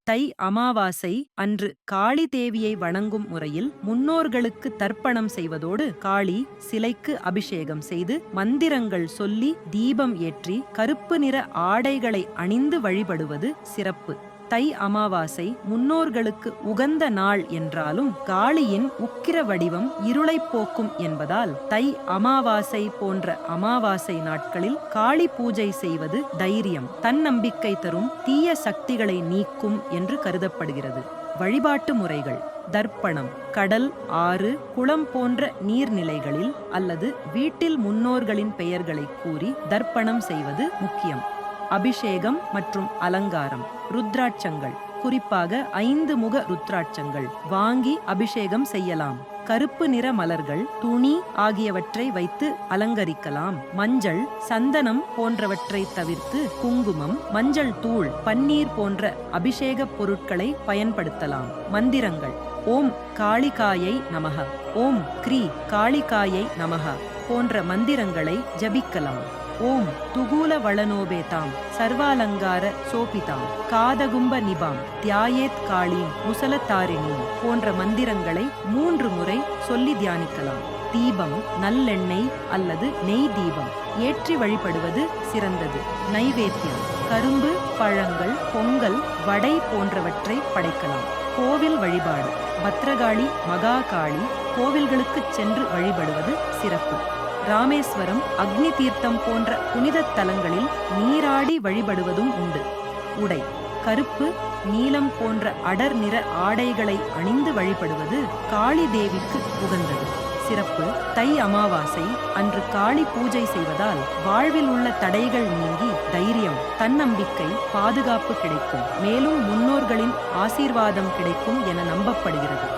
தை அமாவாசை அன்று காளி தேவியை வணங்கும் முறையில் முன்னோர்களுக்கு தர்ப்பணம் செய்வதோடு காளி சிலைக்கு அபிஷேகம் செய்து மந்திரங்கள் சொல்லி தீபம் ஏற்றி கருப்பு நிற ஆடைகளை அணிந்து வழிபடுவது சிறப்பு. தை அமாவாசை முன்னோர்களுக்கு உகந்த நாள் என்றாலும் காளியின் உக்கிர வடிவம் இருளை போக்கும் என்பதால் தை அமாவாசை போன்ற அமாவாசை நாட்களில் காளி பூஜை செய்வது தைரியம், தன்னம்பிக்கை தரும், தீய சக்திகளை நீக்கும் என்று கருதப்படுகிறது. வழிபாட்டு முறைகள்: தர்ப்பணம் கடல், ஆறு, குளம் போன்ற நீர்நிலைகளில் அல்லது வீட்டில் முன்னோர்களின் பெயர்களை கூறி தர்ப்பணம் செய்வது முக்கியம். அபிஷேகம் மற்றும் அலங்காரம்: ருத்ராட்சங்கள், குறிப்பாக 5 முக ருத்ராட்சங்கள் வாங்கி அபிஷேகம் செய்யலாம். கருப்பு நிற மலர்கள், துணி ஆகியவற்றை வைத்து அலங்கரிக்கலாம். மஞ்சள், சந்தனம் போன்றவற்றை தவிர்த்து குங்குமம், மஞ்சள் தூள், பன்னீர் போன்ற அபிஷேக பொருட்களை பயன்படுத்தலாம். மந்திரங்கள்: ஓம் காளிகாயை நமஹ, ஓம் க்ரீ காளிகாயை நமஹ போன்ற மந்திரங்களை ஜபிக்கலாம். ஓம் துகூல வளனோபேதாம் சர்வாலங்கார சோபிதாம் காதகும்ப நிபாம் தியாயேத் காளீம் முசலதாரிணீம் போன்ற மந்திரங்களை 3 முறை சொல்லி தியானிக்கலாம். தீபம் நல்லெண்ணெய் அல்லது நெய் தீபம் ஏற்றி வழிபடுவது சிறந்தது. நைவேத்தியம்: கரும்பு, பழங்கள், பொங்கல், வடை போன்றவற்றை படைக்கலாம். கோவில் வழிபாடு: பத்ரகாளி, மகாகாளி கோவில்களுக்கு சென்று வழிபடுவது சிறப்பு. ராமேஸ்வரம், அக்னி தீர்த்தம் போன்ற புனித தலங்களில் நீராடி வழிபடுவதும் உண்டு. உடை: கருப்பு, நீலம் போன்ற அடர் நிற ஆடைகளை அணிந்து வழிபடுவது காளி தேவிக்கு உகந்தது. சிறப்பு: தை அமாவாசை அன்று காளி பூஜை செய்வதால் வாழ்வில் உள்ள தடைகள் நீங்கி தைரியம், தன்னம்பிக்கை, பாதுகாப்பு கிடைக்கும். மேலும் முன்னோர்களின் ஆசீர்வாதம் கிடைக்கும் என நம்பப்படுகிறது.